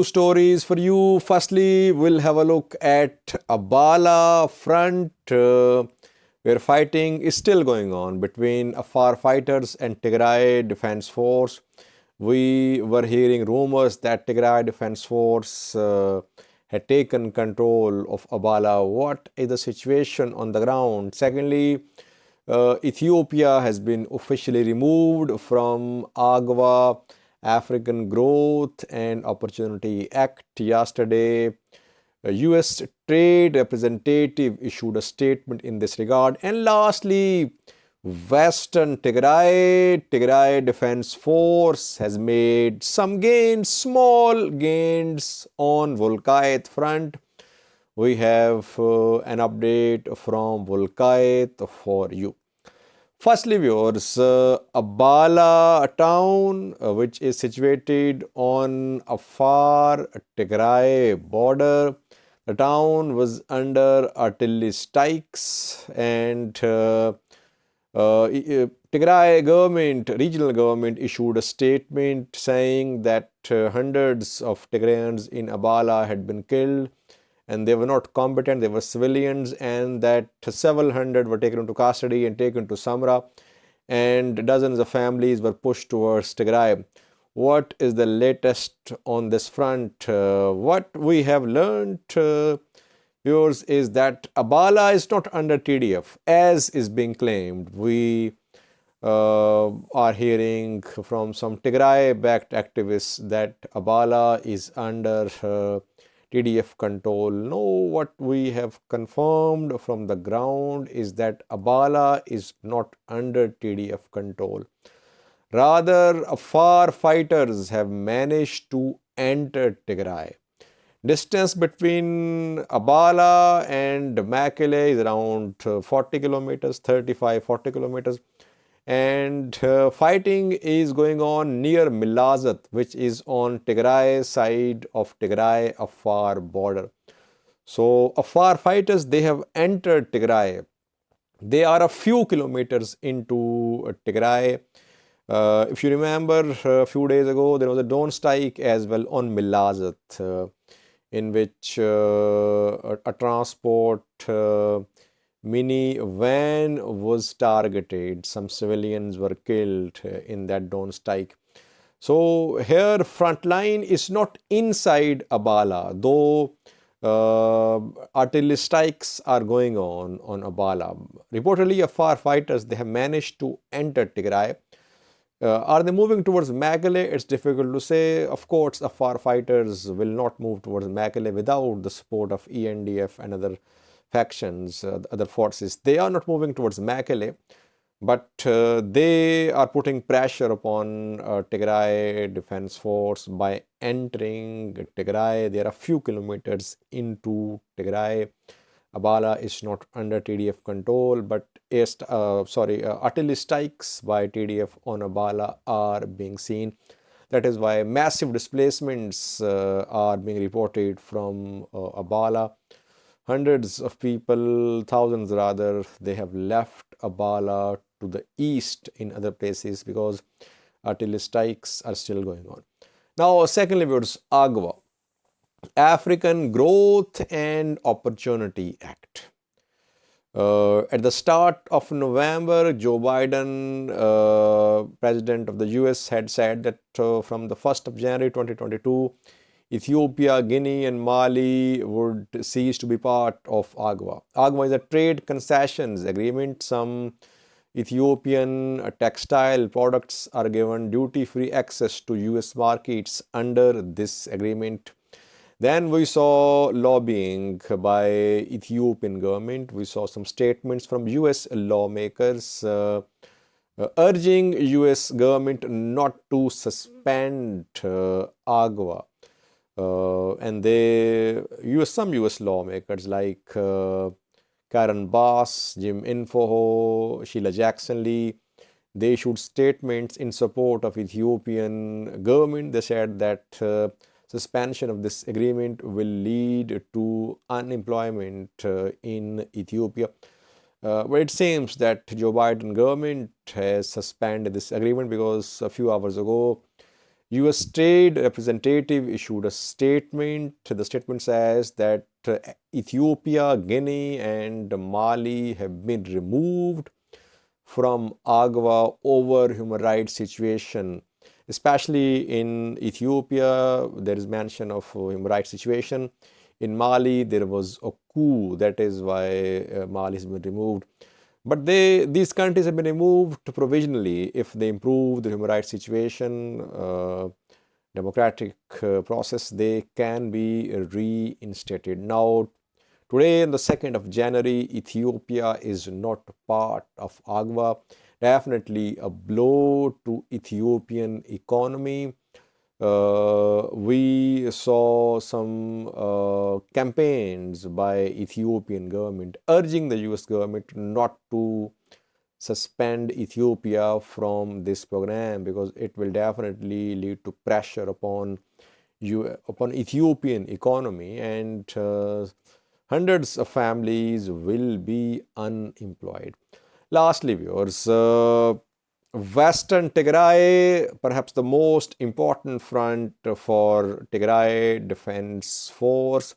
few stories for you. Firstly, we'll have a look at Abala front, where fighting is still going on between Afar fighters and Tigray Defense Force. We were hearing rumors that Tigray Defense Force had taken control of Abala. What is the situation on the ground? Secondly, Ethiopia has been officially removed from AGOA, African Growth and Opportunity Act. Yesterday, a US trade representative issued a statement in this regard. And lastly, Western Tigray Defense Force has made some gains, small gains on Volkayt front. We have an update from Volkayt for you. Firstly, viewers, Abala town, which is situated on Afar Tigray border. The town was under artillery strikes, and Tigray government, regional government, issued a statement saying that hundreds of Tigrayans in Abala had been killed, and they were not combatant, they were civilians, and that several hundred were taken into custody and taken to Samra, and dozens of families were pushed towards Tigray. What is the latest on this front? What we have learned, viewers, is that Abala is not under TDF, as is being claimed. We are hearing from some Tigray-backed activists that Abala is under TDF control. No, what we have confirmed from the ground is that Abala is not under TDF control. Rather, Afar fighters have managed to enter Tigray. Distance between Abala and Mekelle is around 40 kilometers, 35-40 kilometers. And fighting is going on near Milazat, which is on Tigray side of Tigray Afar border. So Afar fighters, they have entered Tigray. They are a few kilometers into Tigray. If you remember, a few days ago, there was a drone strike as well on Milazat, in which a transport mini van was targeted. Some civilians were killed in that drone strike. So here front line is not inside Abala, though artillery strikes are going on Abala. Reportedly, Afar fighters, they have managed to enter Tigray. Are they moving towards Mekelle? It's difficult to say. Of course, Afar fighters will not move towards Mekelle without the support of ENDF and other factions, other forces. They are not moving towards Mekelle, but they are putting pressure upon Tigray Defense Force by entering Tigray. They are a few kilometers into Tigray. Abala is not under TDF control, but artillery strikes by TDF on Abala are being seen. That is why massive displacements are being reported from Abala. Hundreds of people, thousands rather, they have left Abala to the east in other places because artillery strikes are still going on. Now, secondly, viewers, AGOA, African Growth and Opportunity Act. At the start of November, Joe Biden, President of the US, had said that from the 1st of January 2022, Ethiopia, Guinea and Mali would cease to be part of AGOA. AGOA is a trade concessions agreement. Some Ethiopian textile products are given duty-free access to US markets under this agreement. Then we saw lobbying by Ethiopian government. We saw some statements from US lawmakers urging US government not to suspend AGOA. And some US lawmakers like Karen Bass, Jim Inhofe, Sheila Jackson Lee, they issued statements in support of Ethiopian government. They said that suspension of this agreement will lead to unemployment in Ethiopia. But it seems that Joe Biden government has suspended this agreement because a few hours ago, US Trade Representative issued a statement. The statement says that Ethiopia, Guinea, and Mali have been removed from AGOA over human rights situation. Especially in Ethiopia, there is mention of human rights situation. In Mali, there was a coup. That is why Mali has been removed. But these countries have been removed provisionally. If they improve the human rights situation, democratic process, they can be reinstated. Now, today, on the 2nd of January, Ethiopia is not part of AGOA. Definitely a blow to Ethiopian economy. We saw some campaigns by Ethiopian government urging the US government not to suspend Ethiopia from this program, because it will definitely lead to pressure upon Ethiopian economy, and hundreds of families will be unemployed. Lastly, viewers, Western Tigray, perhaps the most important front for Tigray Defense Force.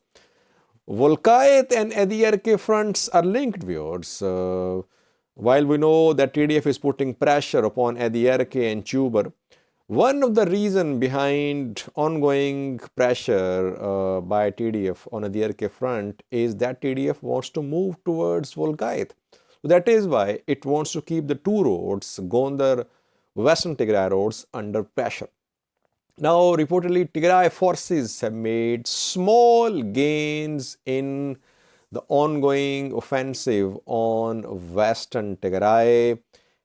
Volkayt and Adiyarke fronts are linked, viewers. While we know that TDF is putting pressure upon Adiyarke and Chubar, one of the reasons behind ongoing pressure by TDF on Adiyarke front is that TDF wants to move towards Volkayt. That is why it wants to keep the two roads, Gondar, Western Tigray roads, under pressure. Now, reportedly, Tigray forces have made small gains in the ongoing offensive on Western Tigray.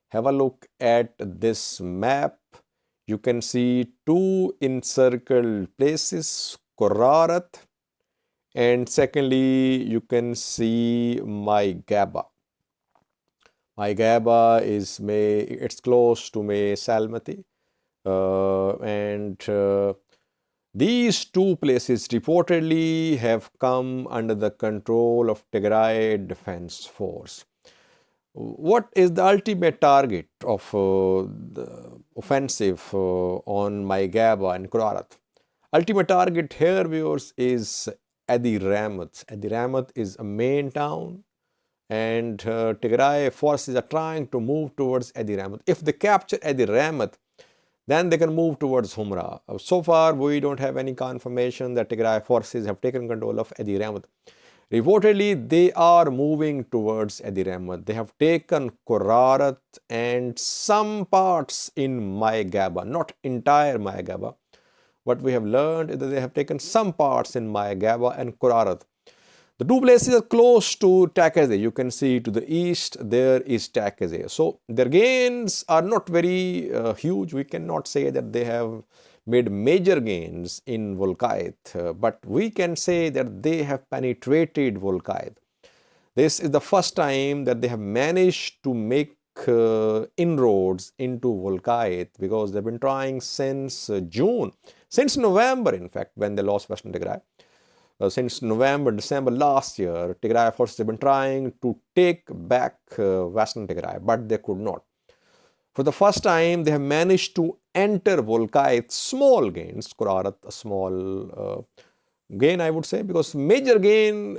Have a look at this map. You can see two encircled places, Korarat, and secondly, you can see Maigaba. Maigaba is it's close to Salmati, and these two places reportedly have come under the control of Tigray Defense Force. What is the ultimate target of the offensive on Maigaba and Korarat? Ultimate target here, viewers, is Adi Ramat. Adi Ramat is a main town, and Tigray forces are trying to move towards Adi Ramat. If they capture Adi Ramat, then they can move towards Humra. So far, we don't have any confirmation that Tigray forces have taken control of Adi Ramat. Reportedly, they are moving towards Adi Ramat. They have taken Korarat and some parts in Maigaba, not entire Maigaba. What we have learned is that they have taken some parts in Maigaba and Korarat. The two places are close to Takeze. You can see to the east, there is Takeze. So their gains are not very huge. We cannot say that they have made major gains in Volkayt, but we can say that they have penetrated Volkayt. This is the first time that they have managed to make inroads into Volkayt, because they've been trying since June, since November, in fact, when they lost Western Tigray. Since November, December last year, Tigray forces have been trying to take back Western Tigray, but they could not. For the first time, they have managed to enter Volkayt, small gains, Korarat, a small gain, I would say, because major gain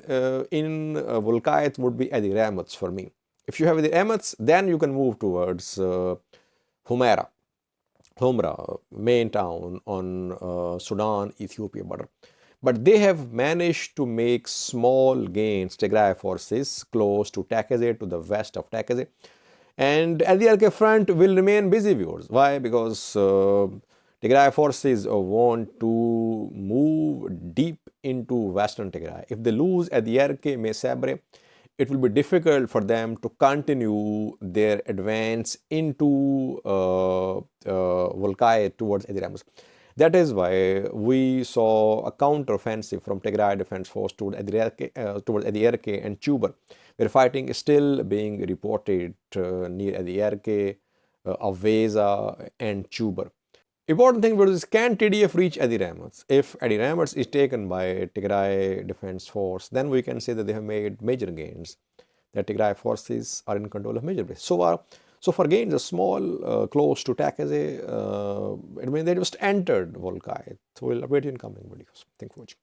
in Volkayt would be Adi Ramats for me. If you have Adi Ramats, then you can move towards Humra, main town on Sudan-Ethiopia border. But they have managed to make small gains, Tigray forces, close to Takeze, to the west of Takeze. And Adiyarke front will remain busy, viewers. Why? Because Tigray forces want to move deep into Western Tigray. If they lose Adiyarke, Mesabre, it will be difficult for them to continue their advance into Volkayt towards Adi Ramat. That is why we saw a counter-offensive from Tigray Defense Force towards Adiyarke and Chubar, where fighting is still being reported near Adiyarke, Aveza, and Chubar. Important thing is, can TDF reach Adi Ramats? If Adi Ramats is taken by Tigray Defense Force, then we can say that they have made major gains, that Tigray forces are in control of major places. So for gains, a small close to Takase, it means they just entered Volkai. So we'll update you in coming videos. Thank you for watching.